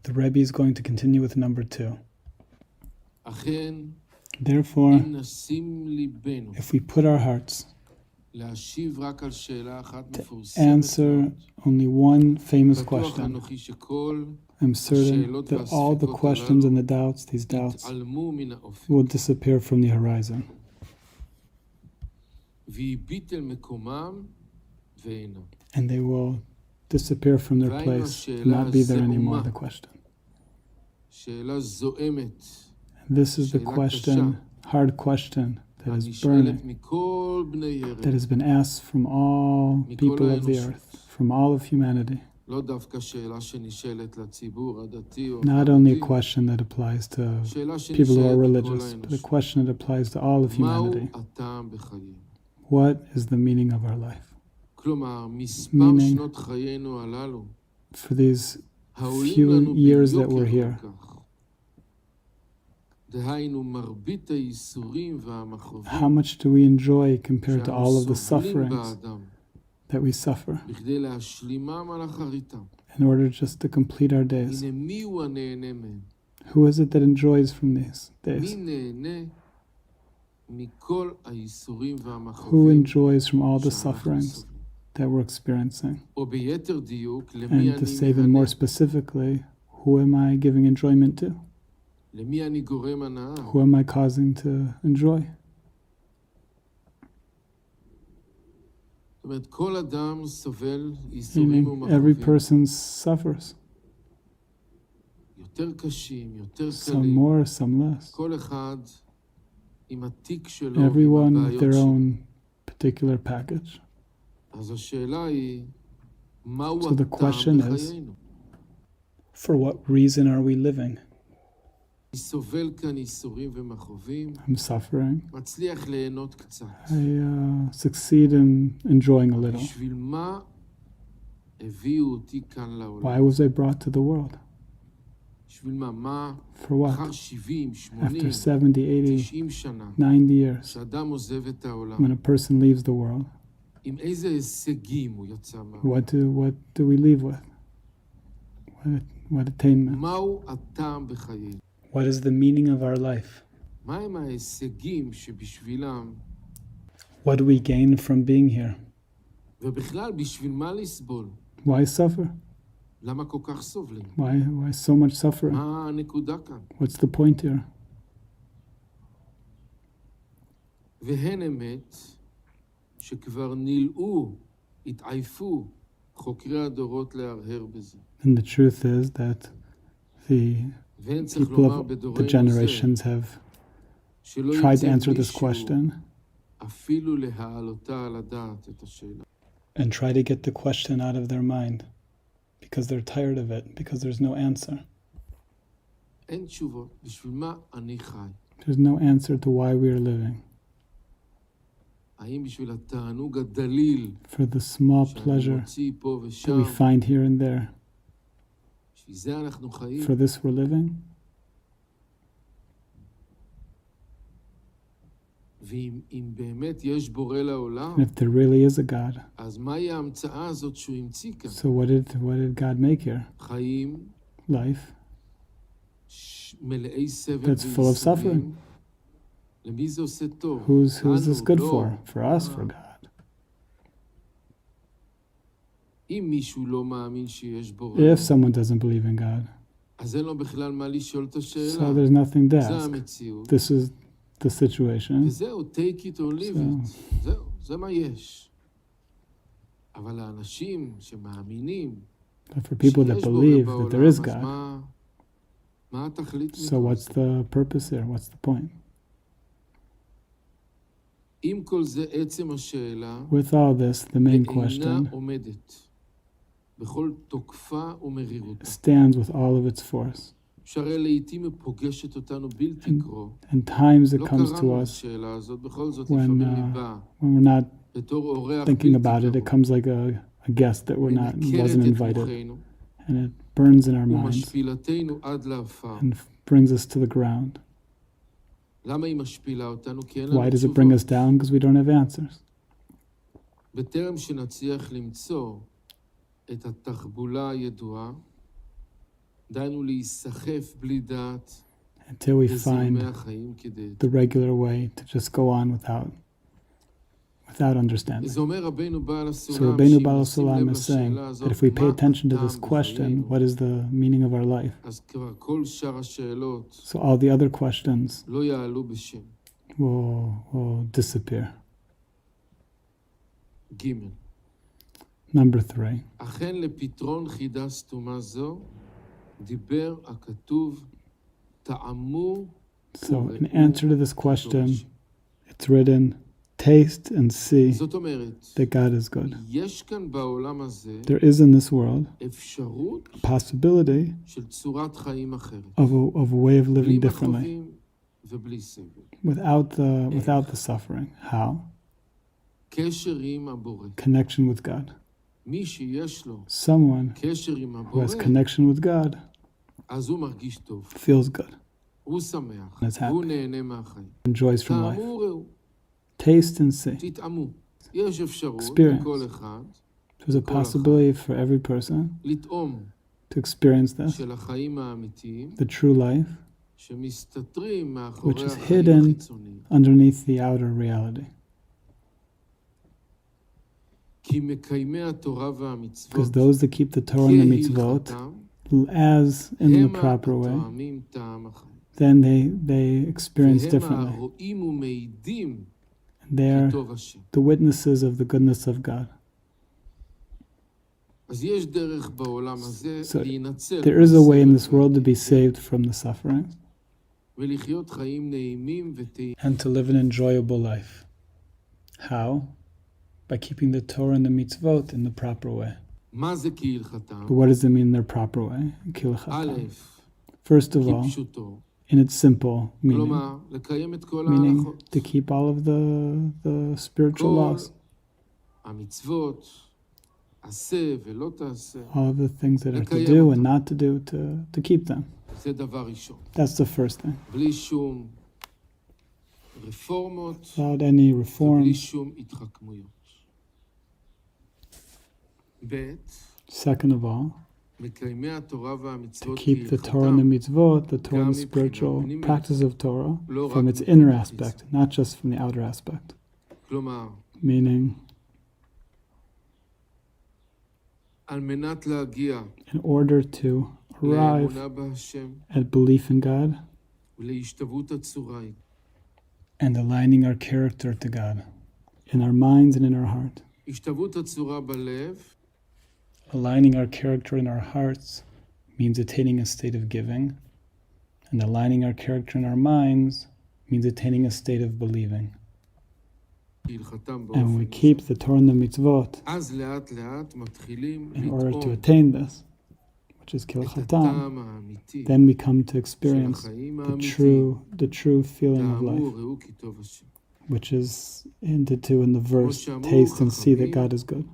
The Rebbe is going to continue with number 2. Therefore, if we put our hearts to answer only one famous question, I'm certain that all the questions and the doubts, these doubts, will disappear from the horizon. And they will disappear from their place, not be there anymore, the question. And this is the question, hard question, that is burning, that has been asked from all people of the earth, from all of humanity. Not only a question that applies to people who are religious, but a question that applies to all of humanity. What is the meaning of our life? Meaning, for these few years that we're here, how much do we enjoy compared to all of the sufferings that we suffer in order just to complete our days? Who is it that enjoys from these days? Who enjoys from all the sufferings that we're experiencing? And to say even more specifically, who am I giving enjoyment to? Who am I causing to enjoy? Meaning, every person suffers. Some more, some less. Everyone with their own particular package. So the question is, for what reason are we living? I'm suffering. I succeed in enjoying a little. Why was I brought to the world? For what? After 70, 80, 90 years, when a person leaves the world, what do we leave with? What attainment? What is the meaning of our life? What do we gain from being here? Why suffer? Why so much suffering? What's the point here? And the truth is that the people of the generations have tried to answer this question and try to get the question out of their mind because they're tired of it, because there's no answer. There's no answer to why we are living. For the small pleasure that we find here and there. For this we're living. And if there really is a God, so what did God make here? Life that's full of suffering. Who's this good for? For us, for God. If someone doesn't believe in God, so there's nothing to ask. This is the situation. So, but for people that believe that there is God, so what's the purpose here? What's the point? With all this, the main question stands with all of its force. And times it comes to us when we're not thinking about it. It comes like a guest that wasn't invited, and it burns in our minds and brings us to the ground. Why does it bring us down? Because we don't have answers. until we find the regular way to just go on without understanding. So Rabbeinu Baal Sulam is saying that if we pay attention to this question, what is the meaning of our life? So all the other questions will disappear. Number 3. So in answer to this question, it's written, taste and see that God is good. There is in this world a possibility of a way of living differently without the suffering. How? Connection with God. Someone who has connection with God feels good and is happy, enjoys from life. Taste and see. Experience. There's a possibility for every person to experience this, the true life, which is hidden underneath the outer reality. Because those that keep the Torah and the mitzvot as in the proper way, then they experience differently. They are the witnesses of the goodness of God. So there is a way in this world to be saved from the suffering and to live an enjoyable life. How? By keeping the Torah and the mitzvot in the proper way. But what does it mean in their proper way? First of all, in its simple meaning to keep all of the spiritual laws, all of the things that are to do and not to do, to keep them. That's the first thing. Without any reforms. Second of all, to keep the Torah and the mitzvot, the Torah and the spiritual practice of Torah, from its inner aspect, not just from the outer aspect. Meaning, in order to arrive at belief in God and aligning our character to God, in our minds and in our heart. Aligning our character in our hearts means attaining a state of giving, and aligning our character in our minds means attaining a state of believing. And when we keep the Torah and the mitzvot, in order to attain this, which is kilchatam, then we come to experience the true feeling of life, which is hinted to in the verse, taste and see that God is good.